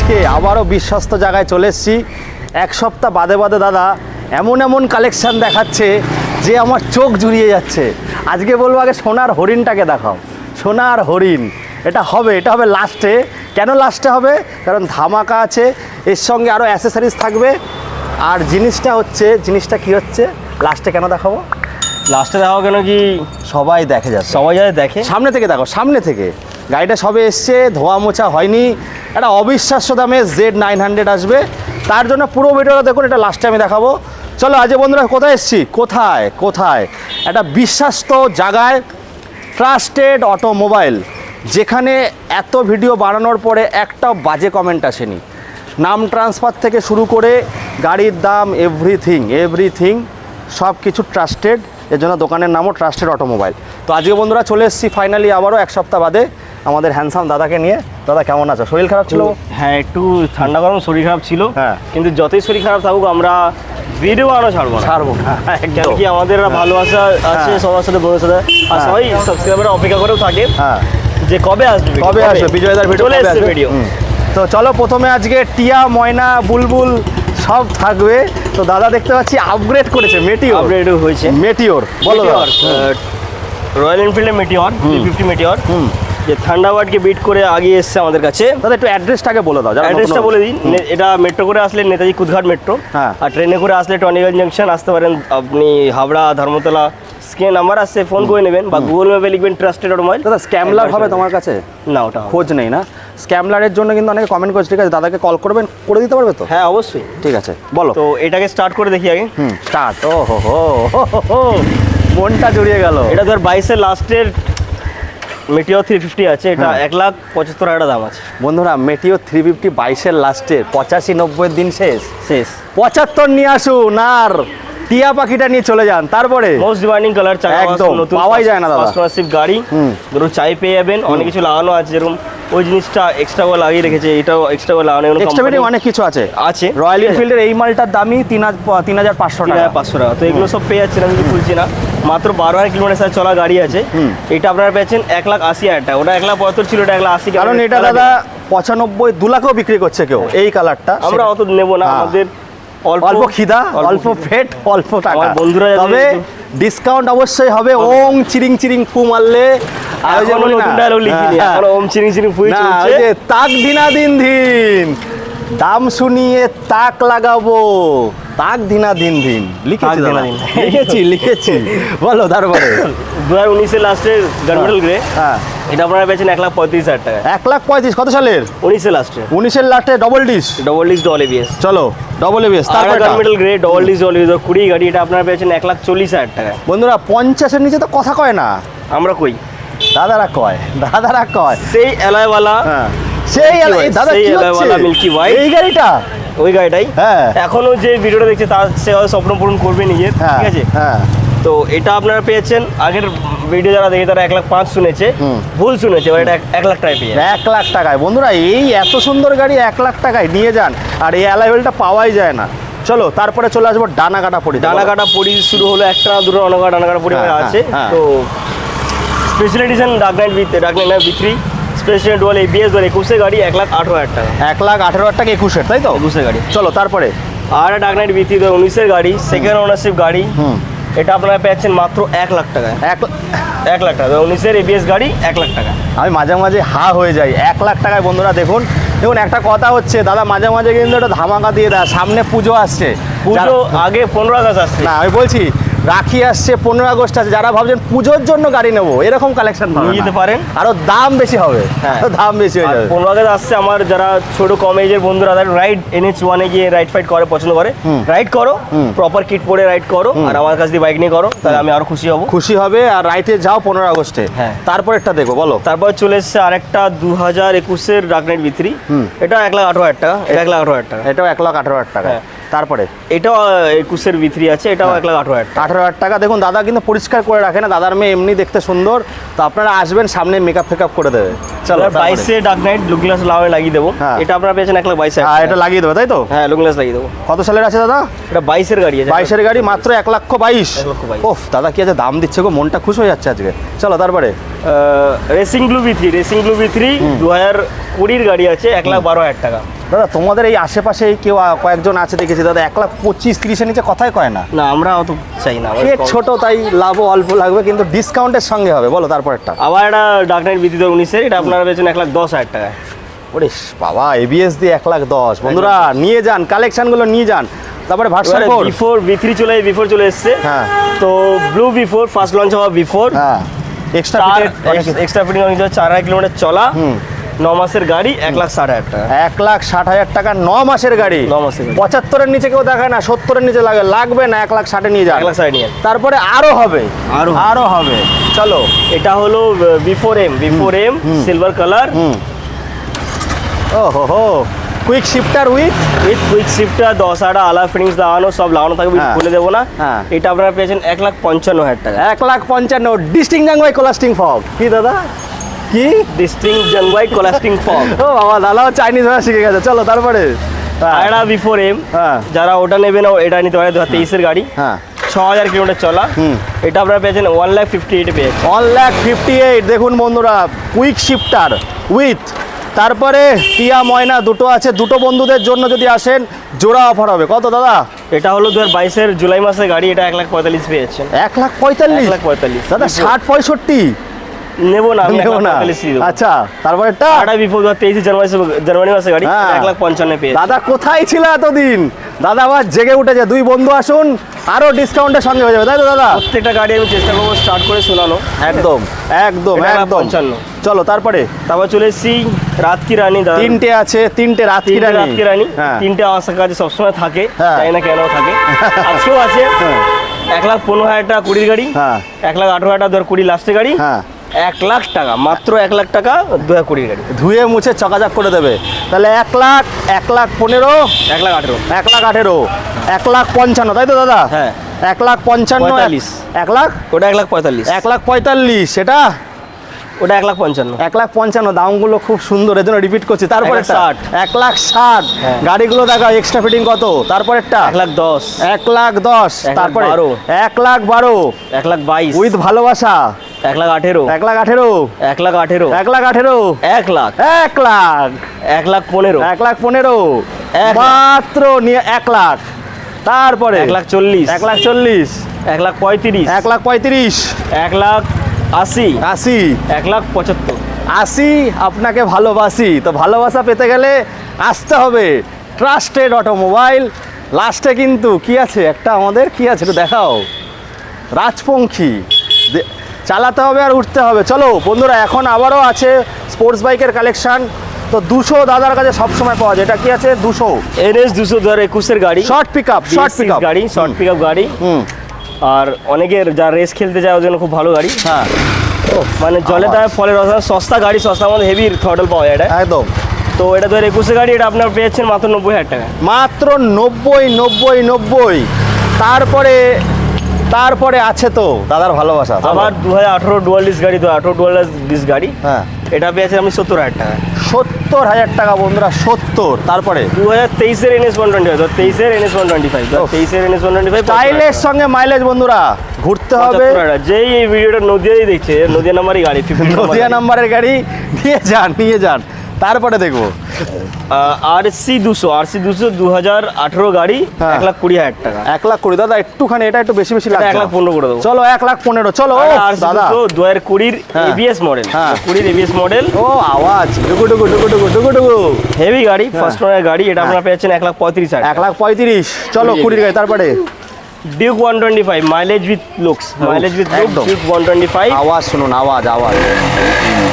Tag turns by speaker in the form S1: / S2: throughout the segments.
S1: আজকে আবারও বিশ্বস্ত জায়গায় চলে এসেছি। এক সপ্তাহ বাদে বাদে দাদা এমন এমন কালেকশান দেখাচ্ছে যে আমার চোখ জুড়িয়ে যাচ্ছে। আজকে বলবো আগে সোনার হরিণটাকে দেখাও। সোনার হরিণ এটা হবে লাস্টে। কেন লাস্টে হবে? কারণ ধামাকা আছে, এর সঙ্গে আরও অ্যাসেসরিজ থাকবে। আর জিনিসটা কি হচ্ছে লাস্টে কেন দেখাবো?
S2: লাস্টে দেখাও কেন কি
S1: সবাই দেখে যাচ্ছে,
S2: সবাই যাতে দেখে।
S1: সামনে থেকে দেখো, সামনে থেকে গাড়িটা সবে এসছে, ধোয়া মোছা হয়নি। একটা অবিশ্বাস্য দামে Z900 আসবে, তার জন্য পুরো ভিডিওটা দেখুন। এটা লাস্টে আমি দেখাবো। চলো আজ বন্ধুরা কোথায় এসছি, কোথায় একটা বিশ্বাস্ত জায়গায়, ট্রাস্টেড অটোমোবাইল, যেখানে এত ভিডিও বানানোর পরে একটা বাজে কমেন্ট আসেনি। নাম ট্রান্সফার থেকে শুরু করে গাড়ির দাম এভরিথিং সব কিছু ট্রাস্টেড। এর জন্য দোকানের নামও ট্রাস্টেড অটোমোবাইল। তো আজকে বন্ধুরা চলে এসেছি ফাইনালি আবারও এক সপ্তাহ বাদে আমাদের হ্যান্ডসাম দাদাকে নিয়ে। দাদা কেমন আছো? শরীর খারাপ ছিল?
S2: হ্যাঁ, একটু ঠান্ডা গরম শরীর খারাপ ছিল।
S1: হ্যাঁ,
S2: কিন্তু যতই শরীর খারাপ থাকুক আমরা ভিডিও আরও ছাড়বো না। কেন কি আমাদের ভালোবাসা আছে সবার সাথে, বড়োর সাথে, আর সবাই সাবস্ক্রাইবার অপেক্ষা করেও থাকে যে কবে আসবে
S1: বিজয়দার ভিডিও।
S2: চলে এসেছে ভিডিও।
S1: তো চলো প্রথমে আজকে টিয়া, ময়না, বুলবুল সব থাকবে। তো দাদা দেখতে পাচ্ছি আপগ্রেড করেছে,
S2: আপগ্রেড হয়েছে
S1: মেটিওর। বলো
S2: রয়্যাল এনফিল্ডের মেটিওর 350 মেটিওর, যে থান্ডারবার্ডকে বিট করে আগিয়ে এসছে আমাদের কাছে।
S1: দাদা একটু অ্যাড্রেসটাকে বলে দাও।
S2: অ্যাড্রেসটা বলে দিন। এটা মেট্রো করে আসলে নেতাজি কুদঘাট মেট্রো, আর ট্রেনে করে আসলে টনিগঞ্জ জাংশন আসতে পারেন। আপনি হাবড়া, ধর্মতলা স্ক্যান নাম্বার আসছে, ফোন করে নেবেন বা গুগল ম্যাপে লিখবেন ট্রাস্টেড অটোমোবাইল।
S1: দাদা স্ক্যামলার হবে তোমার কাছে?
S2: না, ওটা
S1: খোঁজ নেই না। স্ক্যামলারের জন্য কিন্তু অনেকে কমেন্ট করছে, ঠিক আছে দাদাকে কল করবেন, করে দিতে পারবে তো?
S2: হ্যাঁ অবশ্যই,
S1: ঠিক আছে বলো।
S2: তো এটাকে স্টার্ট করে দেখি আগে।
S1: স্টার্ট। ও হো মনটা জড়িয়ে গেল।
S2: এটা ধর 22-এর লাস্টের মেটিওর 350 আছে। এটা 1,75,000 দাম আছে।
S1: বন্ধুরা মেটিওর 350 22-এর লাস্টে 85-90 দিন শেষ 75 নিয়ে আসুন আর টিয়া পাখিটা নিয়ে চলে যান। তারপরে
S2: মোস্ট ডিমান্ডিং কালার
S1: একদম পাওয়াই যায় না দাদা।
S2: পার্সোনালশিপ গাড়ি, ধরুন চাই পেয়ে যাবেন। অনেক কিছু লাগানো আছে, যেরকম ওই জিনিসটা এক্সট্রা করে লাগিয়ে রেখেছে, এটাও এক্সট্রা করে লাগানো।
S1: এক্সট্রা অনেক কিছু আছে। রয়্যাল এনফিল্ডের এই মালটার দামই 3,500
S2: টাকা। তো এগুলো সব পেয়ে যাচ্ছেন, আমি খুলছি না। মাত্র 12,000 কিলোমিটার চলা গাড়ি আছে। এটা আপনারা পেয়েছেন 1,80,000 টাকা। ওটা 1,75,000 ছিল, এটা 1,80,000।
S1: কারণ এটা দাদা 95 2 লাখও বিক্রি করছে কেউ এই কালারটা।
S2: আমরা অত নেবো না, আমাদের
S1: অল্প খিদা, অল্প ফেট, অল্প টাকা।
S2: বন্ধুরা
S1: তবে ডিসকাউন্ট অবশ্যই হবে। ওং চিরিং ফু মারলে
S2: আয়োজন নতুন ডায়লগ লিখিনি, এখন ওম চিরিং ফু চলছে।
S1: যে তাক দিনা দিন দাম শুনিয়ে তাক লাগাবো, তাক দিনা দিন লিখেছি। বলো তারপরে
S2: 2019-এর লাস্টের গানমেটাল গ্রে। এটা আপনারা পেয়েছেন 1,35,000 টাকা।
S1: 1,35,000 কত সালের?
S2: 19-এর লাস্টে।
S1: 19-এর লাস্টে ডবল ডিস
S2: ডবল এবিএস।
S1: চলো ডবল এবিএস।
S2: তারপর গানমেটাল গ্রে ডবল ডিস 20 গাড়ি। এটা আপনারা পেয়েছেন 1,40,000 টাকা।
S1: বন্ধুরা 50-এর নিচে তো কথা কয় না।
S2: আমরা কই,
S1: দাদারা কয়
S2: সেই এলাইওয়ালা,
S1: সেই দাদা কি হচ্ছে
S2: মিল্কি ওয়াই,
S1: এই গাড়িটা,
S2: ওই গাড়িটাই। এখনো যে ভিডিওটা দেখছে তার সে স্বপ্ন পূরণ করবে নিজের, ঠিক আছে। তো এটা আপনারা পেয়েছেন, আগের ভিডিও যারা দেখে তারা 1,05,000 শুনেছে, ভুল শুনেছে। এটা 1 লাখ টাকায় পেয়ে
S1: 1 লাখ টাকায়। বন্ধুরা এই এত সুন্দর গাড়ি 1 লাখ টাকায় নিয়ে যান, আর এই অ্যালাইভেলটা পাওয়াই যায় না। চলো তারপরে চলে আসবো ডানা কাটা পড়ি শুরু হলো। একটা দুটো ডানা কাটা পড়ি আছে। তো special edition dark knight V3 special dual ABS 21-এর গাড়ি 1,18,000 টাকা। 1,18,000 টাকা 21-এর, তাই তো?
S2: 21-এর গাড়ি।
S1: চলো তারপরে
S2: আর ডার্ক নাইট V3 2019-এর গাড়ি, সেকেন্ড ওনারশিপ গাড়ি। এটা আপনারা পেয়েছেন মাত্র 1 লাখ টাকায়। 1 লাখ টাকা 19-এর এবিএস গাড়ি 1 লাখ টাকা।
S1: আমি মাঝে মাঝে হয়ে যাই 1 লাখ টাকায়। বন্ধুরা দেখুন একটা কথা হচ্ছে, দাদা মাঝে মাঝে কিন্তু একটা ধামাকা দিয়ে দেয়। সামনে পুজো আসছে,
S2: পুজো আগে 15 আগস্ট আসছে
S1: না, আমি বলছি রাখি আসছে, 15 আগস্ট আছে। যারা ভাবছেন পুজোর জন্য গাড়ি নেবো, এরকম কালেকশন
S2: নিয়ে যেতে পারেন।
S1: আরো দাম বেশি হবে, দাম বেশি হয়ে যাবে।
S2: 15 আগস্ট আসছে। আমার যারা ছোট কম এজের বন্ধুরা রাইড NH1-এ গিয়ে রাইড ফাইট করে পছন্দ করে, রাইড করো, প্রপার কিট পরে রাইড করো, আর আমার কাছ দিয়ে বাইক নিয়ে করো, তাহলে আমি আরো খুশি হবে। আর রাইটে যাও 15 আগস্টে। তারপর একটা দেখো, বলো। তারপর চলে এসছে আরেকটা 2021-এর ডার্ক নাইট V3। এটা 1,18,000 টাকা। এটা 1,18,000 টাকা।
S1: এটাও 1,18,000 টাকা। তারপরে
S2: এটাও 21-এর V3 আছে। এটাও
S1: 1,18,000 টাকা। দেখুন দাদা কিন্তু পরিষ্কার করে রাখে না, দাদার মেয়ে এমনি দেখতে সুন্দর। তো আপনারা আসবেন, সামনে মেকআপ ফেকআপ করে দেবে। চলো
S2: 22-এর ডার্ক নাইট লুক গ্লাস লাগিয়ে দেবো। এটা আপনারা পেয়েছেন 1,22,000।
S1: এটা লাগিয়ে দেবে, তাই তো?
S2: হ্যাঁ, লুক গ্লাস লাগিয়ে দেবো।
S1: কত সালের আছে দাদা?
S2: এটা 22-এর গাড়ি আছে।
S1: 22-এর গাড়ি, মাত্র 1,22,000। ওফ দাদা কি আছে দাম দিচ্ছে গো, মনটা খুশ হয়ে যাচ্ছে আজকে। চলো তারপরে
S2: রেসিং ব্লু V3 2020-এর গাড়ি আছে 1,12,000 টাকা।
S1: দাদা তোমাদের এই আশেপাশে কেউ কয়েকজন আছে দেখেছি দাদা 1,25,30-এর নিচে কথাই কয় না।
S2: না আমরা অত চাই না,
S1: পেট ছোট তাই লাভও অল্প লাগবে, কিন্তু ডিসকাউন্টের সঙ্গে হবে। বলো তারপরটা।
S2: আবার এটা ডাক নাইট বিদ্যুৎ 19-এর, এটা আপনারা পেয়েছেন 1,10,000 টাকায়।
S1: ওরে বাবা, এবিএস দিয়ে 1,10,000। বন্ধুরা নিয়ে যান, কালেকশনগুলো নিয়ে যান। তারপরে ভার্সন 4
S2: বিফোর V3 বিফোর চলে এসছে।
S1: হ্যাঁ,
S2: তো ব্লু বিফোর ফার্স্ট লঞ্চ হওয়া বিফোর।
S1: হ্যাঁ, এক্সট্রা
S2: ফিটিং অনেক 4,000 কিলোমিটার চলা, 9 মাসের গাড়ি, 1,60,000 টাকা।
S1: 1,60,000 টাকা 9 মাসের গাড়ি।
S2: 9 মাসের গাড়ি।
S1: 75-এর নিচে কেউ দেখায় না, 70-এর নিচে লাগবে না, 1,60,000 নিয়ে যান।
S2: 1,60,000 নিয়ে।
S1: তারপরে আরো হবে, আরো হবে। চলো,
S2: এটা হলো বিফোর এম সিলভার কালার।
S1: ও হো, quick shifter with
S2: quick shifter, 10 আলা ফিটিংস লাগানো, সব লাগানো থাকবে,
S1: হ্যাঁ।
S2: খুলে দেবো না।
S1: হ্যাঁ।
S2: এটা আপনারা পেয়েছেন 1,55,000 টাকা।
S1: 1,55,000 ডিস্টিং জাংবাই কোলাস্টিং ফগ। কি দাদা, কি
S2: ডিস্ট্রিং জাংবাই কোলাস্টিং ফগ।
S1: ও বাবা, দাদাও চাইনিজ ভাষা শিখে গেছে। চলো তারপরে।
S2: এটা বিফোর এম,
S1: হ্যাঁ,
S2: যারা ওটা নেবেন এটা নিতে পারে। 2023-এর গাড়ি,
S1: হ্যাঁ,
S2: 6,000 কিলোমিটার চলা। এটা আপনারা পেয়েছেন 1,58,000 পেয়েছেন।
S1: 1,58,000 দেখুন বন্ধুরা, কুইক শিফটার উইথ। তারপরে টিয়া ময়না দুটো আছে, দুটো বন্ধুদের জন্য যদি আসেন জোড়া অফার হবে। কত দাদা?
S2: এটা হলো 2022-এর জুলাই মাসের গাড়ি, এটা 1,45,000 পেয়েছেন।
S1: 1,45,000
S2: 1,45,000
S1: দাদা, 60-65
S2: নেবো না, আমি
S1: নেবো না।
S2: 1,45,000 দেবো।
S1: আচ্ছা, তারপরেরটা
S2: এটা বিফোর 2023 জানুয়ারি মাসের গাড়ি,
S1: হ্যাঁ।
S2: 1,55,000 পেয়েছেন।
S1: দাদা কোথায় ছিল এতদিন? দাদা আবার জেগে উঠেছে। দুই বন্ধু আসুন, আরো ডিসকাউন্টের সঙ্গে হয়ে যাবে, তাই তো দাদা?
S2: প্রত্যেকটা গাড়ি আমি চেষ্টা করবো স্টার্ট করে শোনানো।
S1: একদম একদম
S2: এটা
S1: একদম।
S2: 1,55,000।
S1: চলো তারপরে।
S2: তারপর চলে এসেছি রাত কি রানী দাদা।
S1: তিনটে আছে, তিনটে রাত কি রানী।
S2: রাত কি রানী,
S1: হ্যাঁ,
S2: তিনটে আমার কাছে সবসময় থাকে,
S1: হ্যাঁ।
S2: তাই না কেন থাকে, আজকেও আছে।
S1: হ্যাঁ,
S2: 1,15,000 টাকা 20 গাড়ি,
S1: হ্যাঁ,
S2: 1,18,000 টাকা 2020 লাস্টের গাড়ি,
S1: হ্যাঁ।
S2: 1,00,000 টাকা, মাত্র 1,00,000 টাকা 2020 গাড়ি।
S1: ধুয়ে মুছে চকাচক করে দেবে। তাহলে 1,00,000, 1,15,000,
S2: 1,18,000,
S1: 1,18,000, 1,55,000, তাই তো দাদা?
S2: হ্যাঁ।
S1: 1,55,000,
S2: 45,000,
S1: 1,00,000,
S2: ওটা 1,45,000,
S1: 1,45,000, সেটা
S2: ওটা 1,55,000।
S1: 1,55,000। দামগুলো খুব সুন্দর, এর জন্য রিপিট করছি। তারপরে
S2: 1,60,000,
S1: 1,60,000।
S2: হ্যাঁ।
S1: গাড়িগুলো দেখা, এক্সট্রা ফিটিং কত? তারপরেরটা
S2: 1,10,000,
S1: 1,10,000। তারপরে
S2: 1,12,000,
S1: 1,12,000
S2: 1,22,000,
S1: উইথ ভালোবাসা
S2: 1,18,000,
S1: 1,18,000,
S2: 1,18,000,
S1: 1,18,000,
S2: 1,00,000,
S1: 1,00,000,
S2: 1,15,000,
S1: 1,15,000
S2: 1,00,000
S1: মাত্র নিয়ে 1,00,000। তারপরে
S2: 1,40,000,
S1: 1,40,000,
S2: 1,35,000,
S1: 1,35,000,
S2: 1,80,000,
S1: 80,
S2: 1,75,000।
S1: 80। আপনাকে ভালোবাসি। তো ভালোবাসা পেতে গেলে আসতে হবে ট্রাস্টেড অটোমোবাইল। লাস্টে কিন্তু কি আছে, একটা আমাদের কি আছে একটু দেখাও, রাজপঙ্খী। চালাতে হবে আর উঠতে হবে। চলো বন্ধুরা, এখন আবারও আছে স্পোর্টস বাইকের কালেকশন। তো 200 দাদার কাছে সবসময় পাওয়া যায়। এটা কি আছে? 200
S2: NS 221-এর গাড়ি,
S1: short pick up, short pick up
S2: গাড়ি, শর্ট পিক আপ গাড়ি। আর অনেকের যা রেস খেলতে যায় ওর জন্য খুব ভালো গাড়ি।
S1: হ্যাঁ,
S2: মানে জলে দেয়, ফলের রস, সস্তা গাড়ি, সস্তার মধ্যে হেভি থ্রটল পাওয়া যায় এটা।
S1: একদম।
S2: তো এটা 2021-এর গাড়ি, এটা আপনার পেয়েছেন মাত্র 90,000 টাকা।
S1: মাত্র 90,000। তারপরে আছে তো দাদার ভালোবাসা।
S2: আবার 2018 ডুয়াল ডিস্ক গাড়ি, 2018 ডুয়াল ডিস্ক গাড়ি,
S1: হ্যাঁ,
S2: এটা পেয়েছেন আপনি 70,000 টাকা।
S1: 70,000 টাকা বন্ধুরা, 70। তারপরে
S2: 2023-এর NS 125, 23-এর NS 125, 23-এর NS 125
S1: স্টাইলের সঙ্গে মাইলেজ বন্ধুরা ঘুরতে হবে।
S2: 75,000 টাকা। যেই এই ভিডিওটা নদিয়ায় দেখছে, নদিয়া নাম্বারই গাড়ি, 50
S1: নদিয়া নাম্বারের গাড়ি নিয়ে যান। তারপরে দেখবো
S2: RC 200 2018 গাড়ি,
S1: হ্যাঁ।
S2: 1,20,000 টাকা।
S1: 1,20,000 দাদা, একটুখানি এটা একটু বেশি লাগছে।
S2: 1,15,000 করে দেবো।
S1: চলো 1,15,000। চলো দাদা,
S2: 2020
S1: হ্যাঁ।
S2: ABS মডেল,
S1: হ্যাঁ।
S2: 20 ABS মডেল,
S1: ও আওয়াজ ডুগু ডুগু ডুগু ডুগু ডুগু ডুগু।
S2: হেভি গাড়ি,
S1: হ্যাঁ।
S2: ফার্স্ট ওনার গাড়ি, এটা আপনারা পেয়েছেন 1,35,000 টাকা।
S1: 1,35,000। চলো 20 গাড়ি। তারপরে
S2: Duke 125 mileage with looks, mileage with looks,
S1: একদম।
S2: ডিউক 125,
S1: আওয়াজ শুনুন, আওয়াজ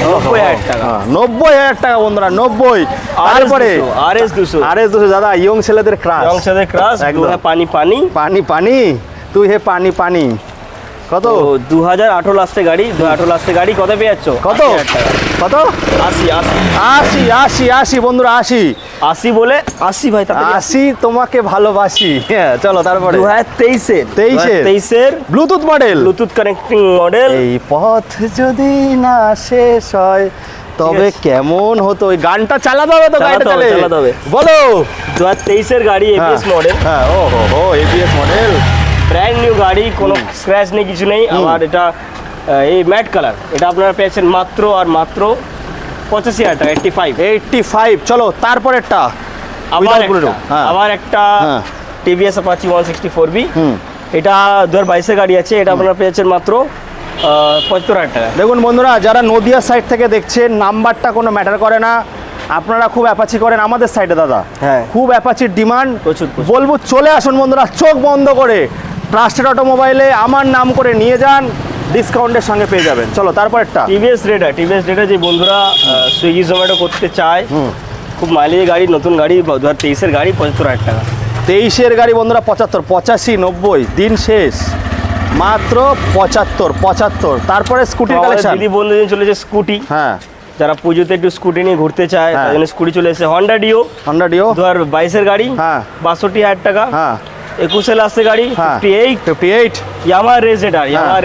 S2: 90,000 টাকা।
S1: 90,000 টাকা বন্ধুরা, 90। তারপরে
S2: RS 200
S1: RS 200 দাদা, ইয়ং ছেলেদের ক্রাশ।
S2: রং সাথে ক্রাশ,
S1: একদম।
S2: পানি পানি।
S1: পানি পানি, তুই হে পানি পানি। কত?
S2: তো 2018 লাস্টে গাড়ি, 2018 লাস্টে গাড়ি কত পেয়ে যাচ্ছ?
S1: কত?
S2: 80,000 টাকা।
S1: কত?
S2: 80
S1: 80 বন্ধুরা, 80
S2: 80 বলে 80 ভাই, তাতে
S1: 80 তোমাকে ভালোবাসি। হ্যাঁ, চলো তারপরে
S2: 2023-এর
S1: Bluetooth model.
S2: Bluetooth connecting model.
S1: এই পথ যদি না শেষ হয় তবে
S2: ঠিক আছে।
S1: কেমন হতো। ওই গানটা চালাতে হবে তো, গাড়িটা
S2: চালাতে হবে।
S1: বলো।
S2: 2023-এর গাড়ি, ABS মডেল,
S1: হ্যাঁ, ও হো ABS মডেল,
S2: ব্র্যান্ড নিউ গাড়ি, কোনো স্ক্র্যাচ নেই, কিছু নেই। আবার এটা এই ম্যাট কালার, এটা আপনারা পেয়েছেন মাত্র আর মাত্র 85,000 টাকা, 85।
S1: 85। চলো তারপরেরটা
S2: আবার একটা টিভিএস অ্যাপাচি 164B, এটা 2022 গাড়ি আছে, এটা আপনারা পেয়েছেন মাত্র 75,000 টাকা।
S1: দেখুন বন্ধুরা, যারা নদিয়া সাইড থেকে দেখছেন, নাম্বারটা কোনো ম্যাটার করে না। আপনারা খুব অ্যাপাচি করেন আমাদের সাইডে দাদা,
S2: হ্যাঁ
S1: খুব অ্যাপাচির ডিমান্ড
S2: প্রচুর।
S1: বলবো চলে আসুন বন্ধুরা, চোখ বন্ধ করে ট্রাস্টেড অটোমোবাইলে আমার নাম করে নিয়ে যান, ডিসকাউন্টের সঙ্গে পেয়ে যাবেন। চলো তারপরটা
S2: টিভিএস রেডার যে বন্ধুরা সুইগি জোম্যাটো করতে চায়, খুব মাইলেজ গাড়ি, নতুন গাড়ি, 2023-এর গাড়ি, 75,000 টাকা।
S1: 23-এর গাড়ি বন্ধুরা 75, 85, 90 দিন শেষ, মাত্র 75। তারপরে স্কুটির কালেকশন,
S2: দিদি বন্ধুদের চলেছে স্কুটি,
S1: হ্যাঁ
S2: যারা পুজোতে একটু স্কুটি নিয়ে ঘুরতে চায়
S1: হ্যাঁ।
S2: তার জন্য স্কুটি চলে এসেছে। হন্ডা ডিও 2022-এর গাড়ি,
S1: হ্যাঁ
S2: 62,000 টাকা।
S1: হ্যাঁ
S2: 21-এ লাস্টের গাড়ি,
S1: হ্যাঁ
S2: 58। ইয়ামাহা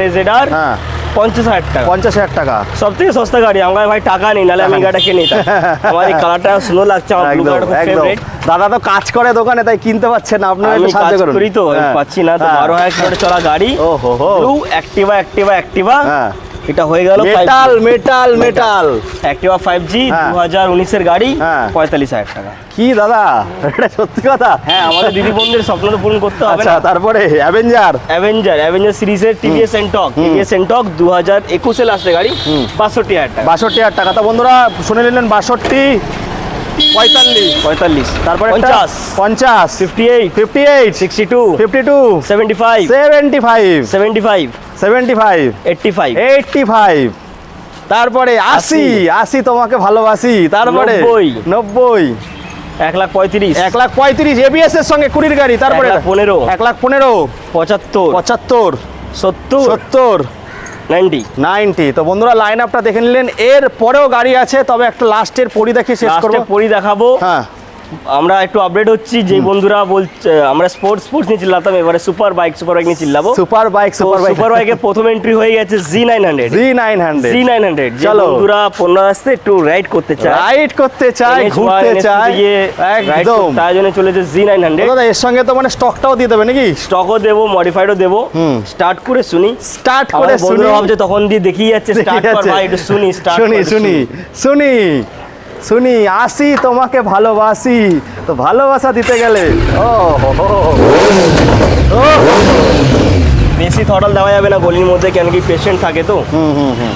S2: রেজেডার,
S1: হ্যাঁ
S2: 50,000 টাকা।
S1: 50,000 টাকা
S2: সব থেকে সস্তা গাড়ি। আমার ভাই টাকা নেই, নাহলে আমি গাড়িটা কিনে নিতাম। আমার এই কালারটা সুন্দর লাগছে, আমার ব্লু কালারটা খুব ফেভারিট।
S1: দাদা তো কাজ করে দোকানে, তাই কিনতে পারছেন না, আপনারা একটু
S2: আমি
S1: সাহায্য
S2: কাজ
S1: করুন।
S2: করি তো, আমি পাচ্ছি না তো। 12,000 কিলোমিটার চলা গাড়ি,
S1: ওহো হো,
S2: ব্লু অ্যাক্টিভা।
S1: হ্যাঁ
S2: এটা হয়ে গেল
S1: মেটাল
S2: অ্যাক্টিভা 5G,
S1: হ্যাঁ।
S2: 2019-এর গাড়ি,
S1: হ্যাঁ।
S2: 45,000 টাকা।
S1: কি দাদা, এটা সত্যি কথা?
S2: হ্যাঁ, আমাদের দিদি বোনদের স্বপ্ন তো পূরণ করতে হবে
S1: আচ্ছা,
S2: না।
S1: তারপরে
S2: অ্যাভেঞ্জার সিরিজের টিভিএস এন্টক 2021-এ লাস্টের গাড়ি, 62,000 টাকা।
S1: 62,000 টাকা। তো বন্ধুরা শুনে নিলেন, 62, 45, তারপরে
S2: 50,
S1: 50,
S2: 58,
S1: 58,
S2: 62,
S1: 52,
S2: 75,
S1: 75,
S2: 75,
S1: 75,
S2: 85,
S1: 85, তারপরে 80 তোমাকে ভালোবাসি, তারপরে 90,
S2: 1,35,000,
S1: 1,35,000 এবিএস এর সঙ্গে 20 গাড়ি, তারপরে
S2: 1,15,000,
S1: 1,15,000,
S2: 75,
S1: 75,
S2: 70,
S1: 70,
S2: 90।
S1: তো বন্ধুরা লাইন আপটা দেখে নিলেন, এর পরেও গাড়ি আছে, তবে একটা লাস্টের পরি দেখে শেষ করব।
S2: লাস্টে পরি দেখাবো।
S1: হ্যাঁ
S2: আমরা একটু আপডেট হচ্ছি, যে বন্ধুরা বলছে আমরা স্পোর্টস নিয়ে চিল্লাতাম, এবারে সুপার বাইক নিয়ে চিল্লাবো।
S1: সুপার
S2: বাইকের প্রথম এন্ট্রি হয়ে গেছে Z900, যে
S1: চলো
S2: বন্ধুরা পণ্য আসতে একটু রাইড করতে চায়,
S1: ঘুরতে চায় একদম,
S2: তার জন্য চলেছে Z900।
S1: দাদা এর সঙ্গে তো মানে স্টকটাও দিয়ে দেবে নাকি?
S2: স্টকও দেবো, মডিফাইডও দেবো। স্টার্ট করে শুনি, ভাবছে তখন দিয়ে দেখিয়ে যাচ্ছে, স্টার্ট কর ভাই, একটু শুনি,
S1: শুনি। 80 তোমাকে ভালোবাসি, তো ভালোবাসা দিতে গেলে
S2: বেশি থটল দেওয়া যাবে না গলির মধ্যে, কেন কি পেশেন্ট থাকে তো।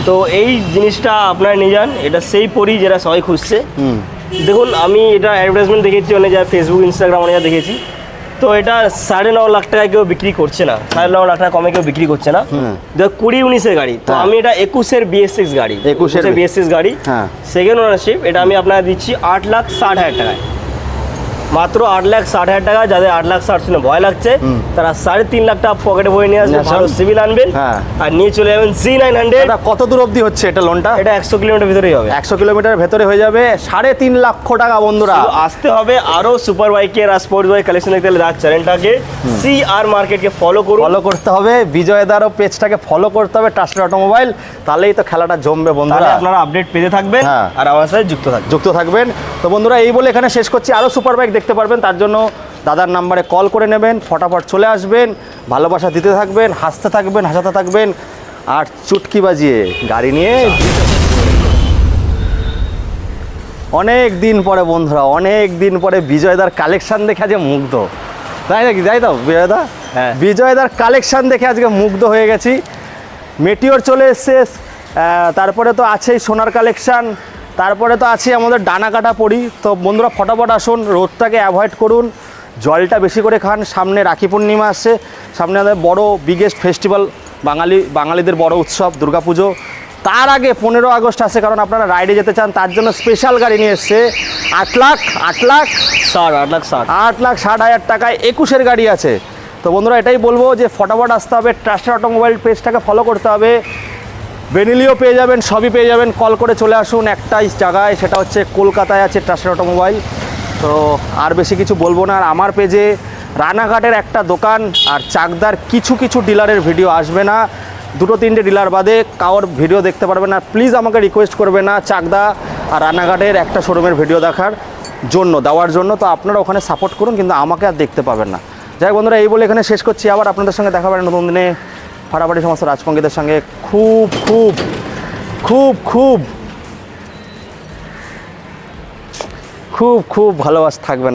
S2: তো এই জিনিসটা আপনারা নিয়ে যান, এটা সেই পরি যেটা সবাই খুঁজছে। দেখুন, আমি এটা অ্যাডভার্টাইজমেন্ট দেখেছি অনেক জায়গায়, ফেসবুক, ইনস্টাগ্রাম অনেক জায়গায় দেখেছি। তো এটা 9.5 লাখ টাকায় কেউ বিক্রি করছে না, 9.5 লাখ টাকা কমে কেউ বিক্রি করছে না। 2019-এর গাড়ি, তো আমি এটা 21-এর BS6 গাড়ি, 21-এর BS6 গাড়ি, সেকেন্ড ওনারশিপ। এটা আমি আপনারা দিচ্ছি 8,60,000 টাকায়, মাত্র 8,60,000 টাকা। যাদের 8,60,000 শুনে ভয় লাগছে, তারা 3.5 লাখ টাকা পকেটে বয়ে নিয়ে আসবেন, ভালো সিভিল আনবেন, আর নিয়ে চলে যাবেন Z900।
S1: কত দূর অবধি হচ্ছে এটা লোনটা?
S2: এটা 100 কিলোমিটার ভিতরেই হবে,
S1: 100 কিলোমিটার ভেতরে হয়ে যাবে, 3.5 লক্ষ টাকা। বন্ধুরা
S2: আসতে হবে। আরো সুপার বাইকের আর স্পোর্টস বাইক কালেকশন দেখতে হলে চ্যানেলটাকে CR মার্কেটকে ফলো করতে হবে, বিজয়দারও পেজটাকে ফলো করতে হবে, ট্রাস্টেড অটোমোবাইল, তাহলেই তো খেলাটা জমবে বন্ধুরা। আপনারা আপডেট পেতে থাকবেন আর আমার সাথে যুক্ত থাকবেন।
S1: তো বন্ধুরা এই বলে এখানে শেষ করছি, আরো সুপার বাইক দেখতে পারবেন, তার জন্য দাদার নাম্বারে কল করে নেবেন, ফটাফট চলে আসবেন, ভালোবাসা দিতে থাকবেন, হাসতে থাকবেন, হাসাতে থাকবেন, আর চুটকি বাজিয়ে গাড়ি নিয়ে। অনেক দিন পরে বন্ধুরা, অনেক দিন পরে বিজয়দার কালেকশন দেখে আজকে মুগ্ধ, তাই নাকি? তাই তো বিজয়দা?
S2: হ্যাঁ,
S1: বিজয়দার কালেকশন দেখে আজকে মুগ্ধ হয়ে গেছি। মেটিওর চলে এসছে, তারপরে তো আছেই সোনার কালেকশন, তারপরে তো আছে আমাদের ডানা কাটা পড়ি। তো বন্ধুরা ফটাফট আসুন, রোদটাকে অ্যাভয়েড করুন, জলটা বেশি করে খান, সামনে রাখি পূর্ণিমা আসছে, সামনে আমাদের বড় বিগেস্ট ফেস্টিভ্যাল, বাঙালিদের বড় উৎসব দুর্গাপুজো। তার আগে 15 আগস্ট আসে, কারণ আপনারা রাইডে যেতে চান, তার জন্য স্পেশাল গাড়ি নিয়ে এসছে 8,60,000 টাকায় 21-এর গাড়ি আছে। তো বন্ধুরা এটাই বলবো যে ফটাফট আসতে হবে, ট্রাস্টেড অটোমোবাইল পেজটাকে ফলো করতে হবে, বেনিলিও পেয়ে যাবেন, সবই পেয়ে যাবেন। কল করে চলে আসুন একটাই জায়গায়, সেটা হচ্ছে কলকাতায় আছে ট্রাস্টেড অটোমোবাইল। তো আর বেশি কিছু বলবো না। আর আমার পেজে রানাঘাটের একটা দোকান আর চাকদার কিছু ডিলারের ভিডিও আসবে না, 2-3টে ডিলার বাদে কারোর ভিডিও দেখতে পারবেন না। প্লিজ আমাকে রিকোয়েস্ট করবে না চাকদা আর রানাঘাটের একটা শোরুমের ভিডিও দেওয়ার জন্য। তো আপনারা ওখানে সাপোর্ট করুন, কিন্তু আমাকে আর দেখতে পাবেন না। যাই বন্ধুরা এই বলে এখানে শেষ করছি, আবার আপনাদের সঙ্গে দেখা পাবেন নতুন দিনে ফাটাফাটি সমস্ত রাজপঙ্গীদের সঙ্গে। খুব ভালোবাসা থাকবেন।